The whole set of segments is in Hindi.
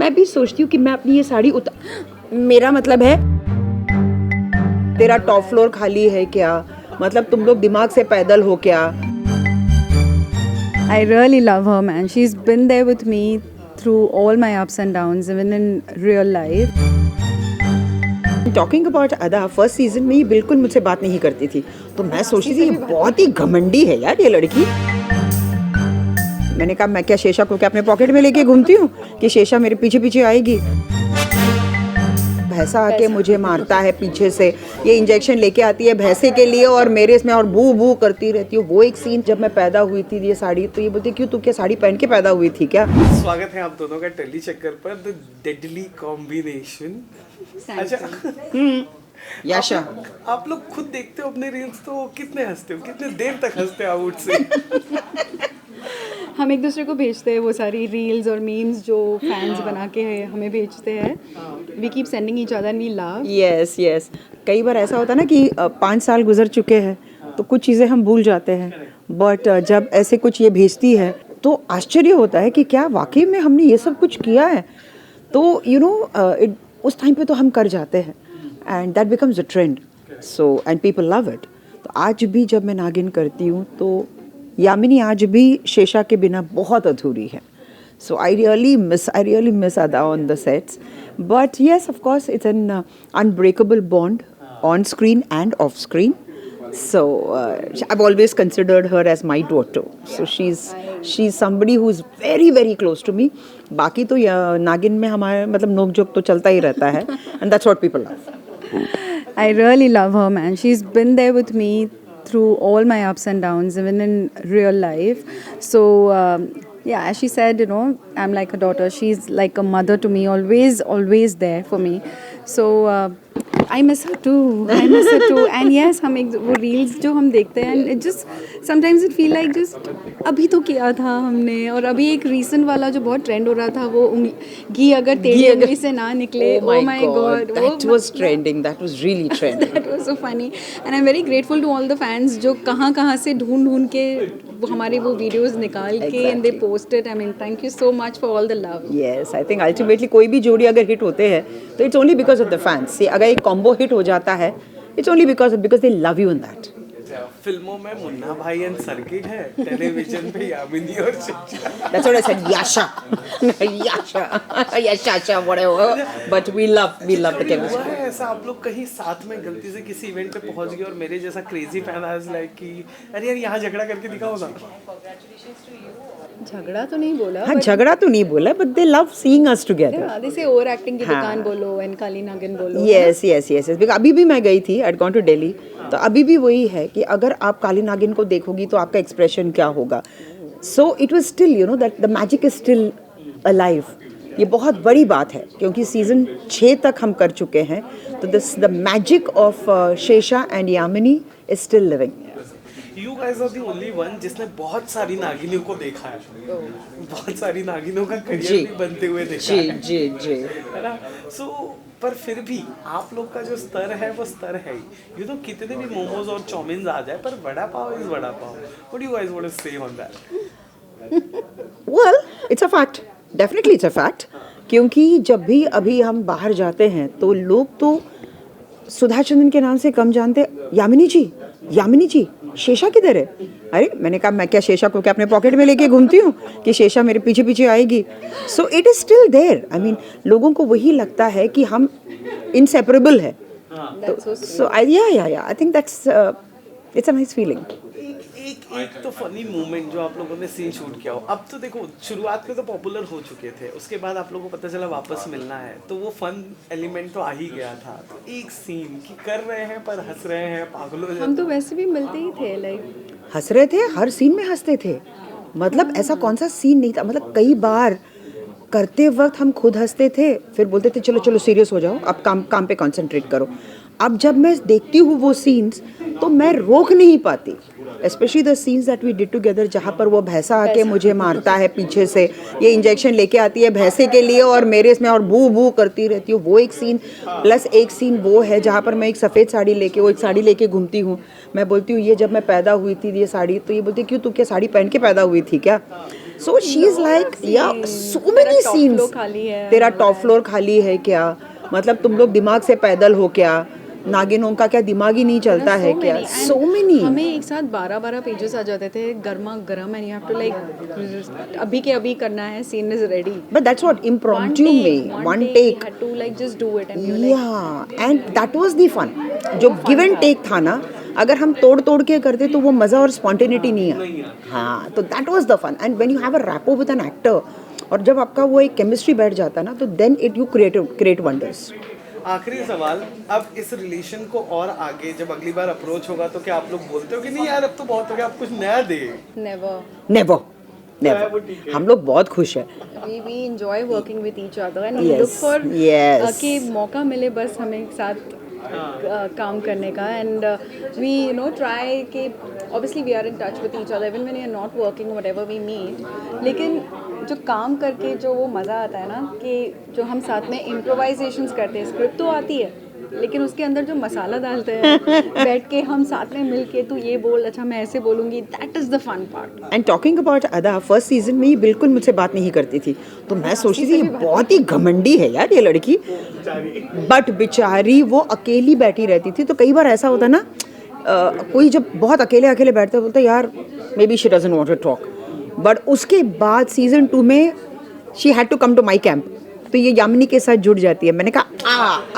मैं भी सोचती हूँ कि मैं अपनी ये साड़ी मेरा मतलब है तेरा टॉप फ्लोर खाली है क्या, मतलब तुम लोग दिमाग से पैदल हो क्या. I really love her, man. She's been there with me through all my ups and downs, even in real life. Talking about Ada, first season में ये बिल्कुल मुझसे बात नहीं करती थी, तो मैं सोचती थी ये बहुत ही घमंडी है यार ये लड़की. मैंने कहा मैं क्या शेषा को क्या अपने पॉकेट में लेके घूमती हूँ कि शेषा मेरे पीछे पीछे आएगी. भैंसा आके मुझे मारता है पीछे से, ये इंजेक्शन लेके आती है भैंसे के लिए और मेरे इसमें और बू बू करती रहती हूँ. वो एक सीन जब मैं पैदा हुई थी ये साड़ी, तो ये बोलती क्यों तू क्या साड़ी पहन के पैदा हुई थी क्या. स्वागत है आप दोनों का टेली चक्कर पर. The deadly combination. अच्छा याशा, आप लोग खुद देखते हो अपने रील्स तो कितने हंसते हो, कितने देर तक हंसते हो आउट से? हम एक दूसरे को भेजते हैं वो सारी रील्स और मीम्स जो फैंस बना के हमें भेजते हैं. We keep sending each other and we love. Yes yes. कई बार ऐसा होता है ना कि 5 साल गुजर चुके हैं तो कुछ चीज़ें हम भूल जाते हैं, बट जब ऐसे कुछ ये भेजती है तो आश्चर्य होता है कि क्या वाकई में हमने ये सब कुछ किया है. तो यू नो उस टाइम पे तो हम कर जाते हैं and that becomes a trend. So and people love it. तो आज भी जब मैं नागिन करती हूँ तो यामिनी आज भी शेषा के बिना बहुत अधूरी है. So I really miss Ada on the sets. But yes, of course, it's an unbreakable bond on screen and off screen. So I've always considered her as my daughter. So she's somebody who's very very close to me. बाकी तो नागिन में हमारे मतलब नोक जोक तो चलता ही रहता है, and that's what people love. I really love her, man. She's been there with me through all my ups and downs, even in real life. So yeah, as she said, you know, I'm like a daughter. She's like a mother to me, always there for me. So I miss her too. And yes, हम एक वो reels जो हम देखते हैं, and it just sometimes it feel like just अभी तो किया था हमने. और अभी एक recent वाला जो बहुत trend हो रहा था, वो घी अगर तेरी उंगली से ना निकले. Oh my God, that was trending. That was really trending. That was so funny, and I'm very grateful to all the fans जो कहाँ से ढूंढ के वो हमारे वो videos निकाल के and they post it. I mean, thank you so much for all the love. Yes, I think ultimately कोई भी जोड़ी अगर हिट होते हैं तो it's only because of the fans. See, अगर एक combo हिट हो जाता है, it's only because they love you in that. फिल्मों में मुन्ना भाई एंड सर्किट है, टेलीविजन पे यामिनी और शेषा. That's what I said, Yasha, Yasha, whatever. But we love the chemistry. हुआ है ऐसा आप लोग कहीं साथ में गलती से किसी इवेंट पे पहुंच गए और मेरे जैसा क्रेजी फैन आज लाइक कि अरे यार यहाँ झगड़ा करके दिखाओ ना. झगड़ा तो नहीं बोला. हाँ, झगड़ा तो नहीं बोला, but they love seeing us together. जैसे ओवर एक्टिंग की दुकान बोलो एंड काली नागिन बोलो. Yes. Because अभी भी मैं गई थी, I'd gone to Delhi. तो अभी भी वही है कि अगर आप काली नागिन को देखोगी तो आपका एक्सप्रेशन क्या होगा. So it was still, you know, that the magic is still alive. ये बहुत बड़ी बात है क्योंकि सीजन 6 तक हम कर चुके हैं, तो the magic of Shesha and Yamini is still living. You guys are the only one जिसने बहुत सारी नागिनों को देखा है, बहुत सारी नागिनों का करियर भी बनते हुए देखा है. जी है ना. सो पर फिर भी आप लोग का जो स्तर है वो स्तर है ही. यू नो कितने भी मोमोज और चाउमीन आ जाए पर vada pav is vada pav. What do you guys want to say on that? Well, it's a fact. Definitely it's a fact. क्योंकि जब भी अभी हम बाहर जाते हैं तो लोग तो सुधा चंद्रन के नाम से कम जानते. यामिनी जी शेषा किधर है. अरे मैंने कहा मैं क्या शेषा को क्या अपने पॉकेट में लेके घूमती हूँ कि शेषा मेरे पीछे पीछे आएगी. So it is still there. I mean लोगों को वही लगता है कि हम इनसेपरेबल है. So I think that's it's a nice feeling. एक तो फनी मोमेंट जो आप लोगों ने सीन शूट किया हो. अब तो देखो शुरुआत में तो पॉपुलर हो चुके थे, उसके बाद आप लोगों को पता चला वापस मिलना है तो वो फन एलिमेंट तो आ ही गया था. तो एक सीन कि कर रहे हैं पर हंस रहे हैं पागलों. हम तो वैसे भी मिलते ही थे, लाइक हंस रहे थे, हर सीन में हंसते थे. मतलब ऐसा कौन सा सीन नहीं था. मतलब कई बार करते वक्त हम खुद हंसते थे, फिर बोलते थे चलो सीरियस हो जाओ, अब काम पे कंसंट्रेट करो. अब जब मैं देखती हूँ वो सीन्स तो मैं रोक नहीं पाती. Specially the scenes that we did together जहाँ पर वो भैंसा आके मुझे मारता है पीछे से, ये इंजेक्शन लेके आती है भैंसे के लिए और मेरे इसमें और बू बू करती रहती हूँ. वो एक सीन प्लस एक सीन वो है जहाँ पर मैं एक सफ़ेद साड़ी लेके घूमती हूँ. मैं बोलती हूँ ये जब मैं पैदा हुई थी ये साड़ी, तो ये बोलती क्यों तू क्या साड़ी पहन के पैदा हुई थी क्या. So she's like, yeah, so many top scenes. floor खाली है. तेरा टॉप फ्लोर खाली है क्या? मतलब तुम लोग दिमाग से पैदल हो क्या? नागिनों का क्या दिमाग ही नहीं चलता है क्या? So many. हमें एक साथ 12 पेजेस आ जाते थे गर्मा गर्म and you have to like अभी के अभी करना है, scene is ready. But that's what impromptu में one take. had to like just do it and you're like Yeah, and that was the fun. जो give and take था ना, अगर हम तोड़ के करते तो वो मज़ा और स्पॉन्टेनिटी नहीं है. हाँ, तो that was the fun. And when you have a rapport with an actor, और जब आपका वो एक केमिस्ट्री बैठ जाता है ना, तो then it you create wonders. आखिरी सवाल, अब इस रिलेशन को और आगे जब अगली बार अप्रोच होगा तो क्या आप लोग बोलते हो कि नहीं यार अब तो बहुत हो गया, आप कुछ नया दे? never. Never. हम लोग बहुत खुश हैं. We enjoy working with each other and Yes, look for yes. कि मौका मिले बस हमें साथ काम करने का and we try कि obviously we are in touch with each other even when we are not working whatever we meet, लेकिन जो काम करके जो वो मज़ा आता है ना कि जो हम साथ में improvisations करते हैं, स्क्रिप्ट तो आती है लेकिन उसके अंदर जो मसाला डालते हैं बैठ के हम साथ में मिल के तू ये बोल, अच्छा मैं ऐसे बोलूँगी, that is the fun part. And talking about Ada, first season में ये बिल्कुल मुझसे बात नहीं करती थी, तो मैं सोचती थी ये बहुत ही घमंडी है यार ये लड़की, बट बेचारी वो अकेली बैठी रहती थी. तो कई बार ऐसा होता ना, कोई जब बहुत अकेले बैठता बोलता यार maybe she doesn't want to talk, but उसके बाद सीजन 2 में she had to come to my camp, तो ये यामिनी के साथ जुड़ जाती है. मैंने कहा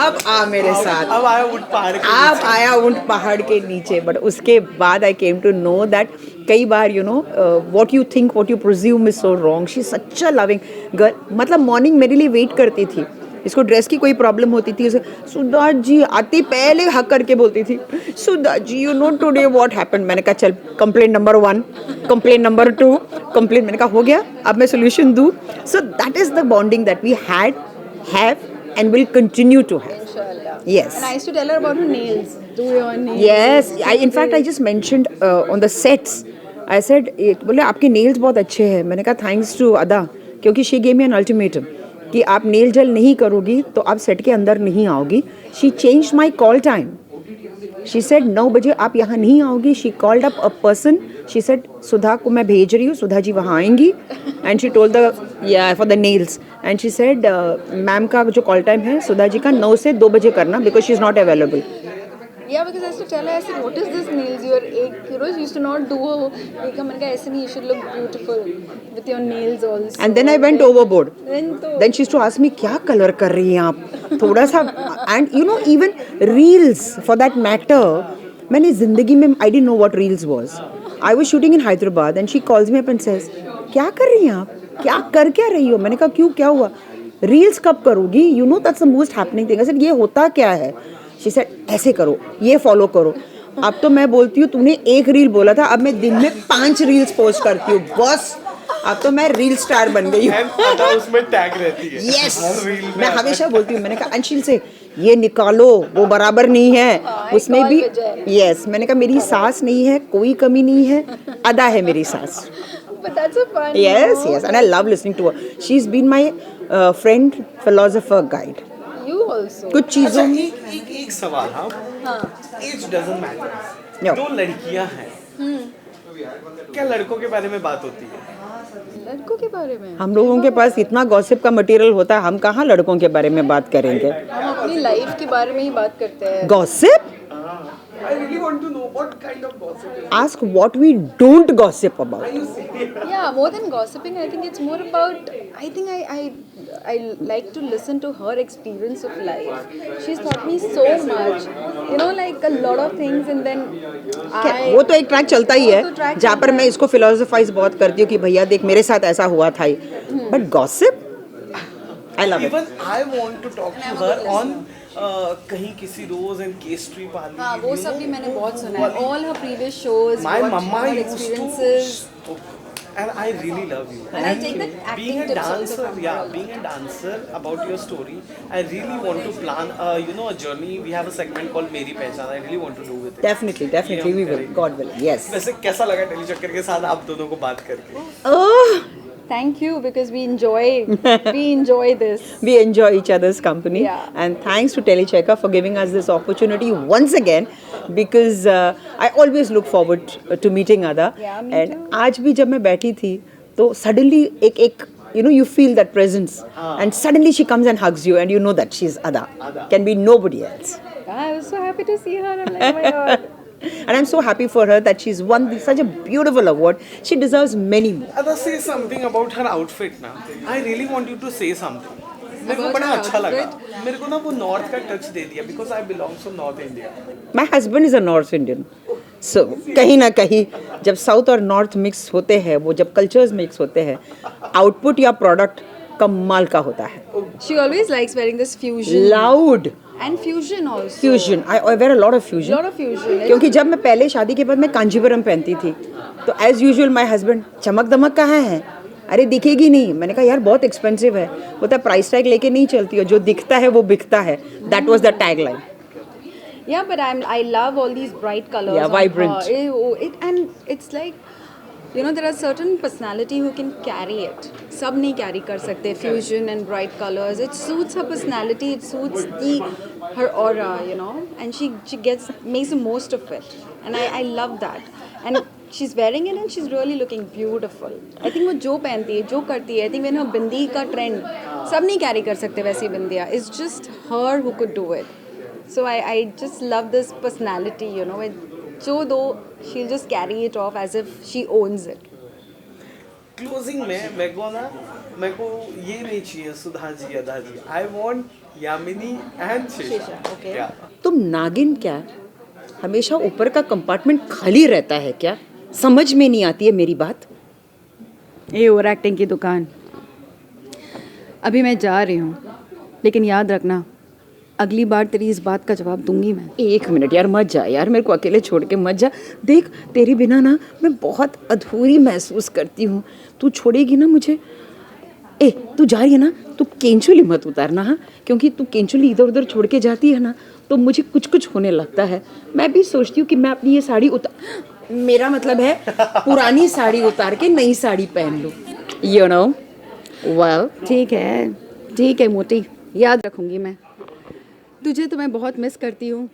अब आ मेरे साथ, अब आया ऊंट पहाड़ के आप आया ऊंट पहाड़ के नीचे. बट उसके बाद I came to know that कई बार what you think what you presume is so wrong. She is such a loving girl. मतलब मॉर्निंग मेरे लिए वेट करती थी, इसको ड्रेस की कोई प्रॉब्लम होती थी, उसे सुधा जी आती पहले हक करके बोलती थी, Sudha ji you know today what happened. मैंने कहा चल complaint number 1, complaint number 2, complaint. मैंने कहा हो गया, अब मैं सोल्यूशन दूँ. So that is the bonding that we have and will continue to have. Inshallah. Yes. And I used to tell her about her nails. Do your nails. Yes, in fact I just mentioned on the sets. I said बोले आपके nails बहुत अच्छे हैं. मैंने कहा thanks to Ada, क्योंकि she gave me an ultimatum कि आप nail gel नहीं करोगी तो आप set के अंदर नहीं आओगी. She changed my call time. She said 9 बजे आप यहाँ नहीं आओगी. She called up a person. She said सुधा को मैं भेज रही हूँ, सुधा जी वहाँ आएंगी. And she told for the nails. And she said ma'am का जो कॉल टाइम है सुधा जी का 9 से 2 बजे करना because she is not available. Yeah, because I used to tell her, I said, what is this nails? You used to not do मैंने कहा ऐसे नहीं, you should look beautiful with your nails also. And then I went overboard. तो Then she used to ask me क्या कलर कर रही हैं आप, थोड़ा सा. And even reels for that matter, मैंने जिंदगी में I didn't know what reels was. I was shooting in Hyderabad and she calls me up and says क्या कर रही हैं आप, क्या रही हो. मैंने कहा क्यों, क्या हुआ. रील्स कब करोगी, you know that's the most happening thing. I said ये होता क्या है. शी सेड ऐसे करो, ये फॉलो करो. अब तो मैं बोलती हूँ तूने एक रील बोला था, अब मैं दिन में 5 रील्स पोस्ट करती हूँ बस. अब तो मैं रील स्टार बन गई हूँ. उसमें टैग रहती है. यस, मैं हमेशा बोलती हूँ. मैंने कहा अंशिल से ये निकालो, वो बराबर नहीं है उसमें भी. यस, मैंने कहा मेरी सास नहीं है, कोई कमी नहीं है, अदा है मेरी सास. But that's a fun. Yes, and I love listening to her. She's been my friend, philosopher, guide. You also. कुछ चीज़ों में एक सवाल. हाँ, एज डजंट मैटर. Yeah. 2 लड़कियां हैं, क्या लड़कों के बारे में बात होती है? लड़कों के बारे में हम लोगों के पास इतना गॉसिप का मटेरियल होता है, हम कहाँ लड़कों के बारे में बात करेंगे. हम अपनी लाइफ के बारे में ही बात करते हैं. Gossip? I really want to know what kind of gossip is. Ask what we don't gossip about. Yeah, more than gossiping, I think it's more about. I think I like to listen to her experience of life. She's taught me so much. Like a lot of things, and then वो तो एक ट्रैक चलता ही वो तो है track जहाँ पर चलता मैं है. इसको फिलोसोफाइज बहुत करती हूँ कि भैया देख मेरे साथ ऐसा हुआ था. But gossip I love it. Even I want to talk to her on कहीं किसी रोज एंड केस्ट्री पाली. हाँ, वो सब भी मैंने बहुत सुना है. All her previous shows, My what mama her used experiences. to, and I really love you. And I take the acting being a tips also dancer, from her yeah, a lot. being a dancer about your story, I really want to plan, a journey. We have a segment called मेरी पहचान. I really want to do with it. Definitely we will, god will. Yes. वैसे कैसा लगा टेलीचक्कर के साथ आप दोनों को बात करके? Thank you, because we enjoy this. We enjoy each other's company. Yeah. And thanks to Telechecker for giving us this opportunity once again, because I always look forward to meeting Ada. Yeah, me and too. आज भी जब मैं बैठी थी तो सडनली एक you know, you feel that presence, and suddenly she comes and hugs you, and you know that she's Ada. Can be nobody else. I was so happy to see her. I'm like, oh my god. And I'm so happy for her that she's won such a beautiful award. She deserves many more. Ada, say something about her outfit ना. I really want you to say something. मेरे को About बड़ा her अच्छा लगा. outfit? मेरे को ना वो नॉर्थ का टच दे दिया because I belong from North India. My husband is a North Indian. So कहीं ना कहीं जब साउथ और नॉर्थ मिक्स होते हैं, वो जब कल्चर्स मिक्स होते हैं, आउटपुट या प्रोडक्ट कमाल का होता है. She always likes wearing this fusion. Loud And fusion also. fusion. I wear a lot of fusion. Lot of fusion. क्योंकि जब मैं पहले शादी के बाद मैं कांजीवरम पहनती थी, तो एज यूजुअल माई हस्बैंड चमक दमक कहाँ है, अरे दिखेगी नहीं. मैंने कहा यार बहुत एक्सपेंसिव है. बोलता है प्राइस टैग लेके नहीं चलती हो, जो दिखता है वो बिकता है. That was the tag line. Yeah, but I love all these bright colors. Yeah, on vibrant. her. And it's like, you know, there are certain personality who can carry it. सब नहीं carry कर सकते fusion and bright colors. It suits her personality. It suits her aura, you know. And she makes the most of it. And I love that. And she's wearing it and she's really looking beautiful. I think वो जो पहनती है, जो करती है. I think when her बिंदी का trend, सब नहीं carry कर सकते वैसी बिंदियाँ. It's just her who could do it. So I just love this personality, you know. जो दो, she'll just carry it off as if she owns it. Closing में मेरे को ये नहीं चाहिए सुधा जी अदा जी. I want Yamini and Shesha. Okay. क्या? तुम नागिन क्या हमेशा ऊपर का कंपार्टमेंट खाली रहता है क्या? समझ में नहीं आती है मेरी बात. ये ओवर एक्टिंग की दुकान. अभी मैं जा रही हूँ, लेकिन याद रखना, अगली बार तेरी इस बात का जवाब दूंगी मैं. एक मिनट यार, मत जा यार, मेरे को अकेले छोड़ के मत जा. देख तेरे बिना ना मैं बहुत अधूरी महसूस करती हूँ. तू छोड़ेगी ना मुझे. तू जा रही है ना, तू केंचुली मत उतारना. हाँ, क्योंकि तू केंचुली इधर उधर छोड़ के जाती है ना, तो मुझे कुछ कुछ होने लगता है. मैं भी सोचती हूँ कि मैं अपनी ये साड़ी मेरा मतलब है पुरानी साड़ी उतार के नई साड़ी पहन लूँ. You know. वेल ठीक है मोटी, याद रखूंगी मैं. तुझे तो मैं बहुत मिस करती हूँ.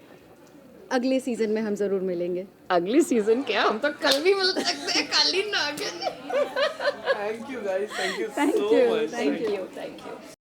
अगले सीजन में हम ज़रूर मिलेंगे. अगली सीजन क्या, हम तो कल भी मिल सकते हैं. काली नागिन. Thank you guys. Thank you Thank so you. much. Thank you.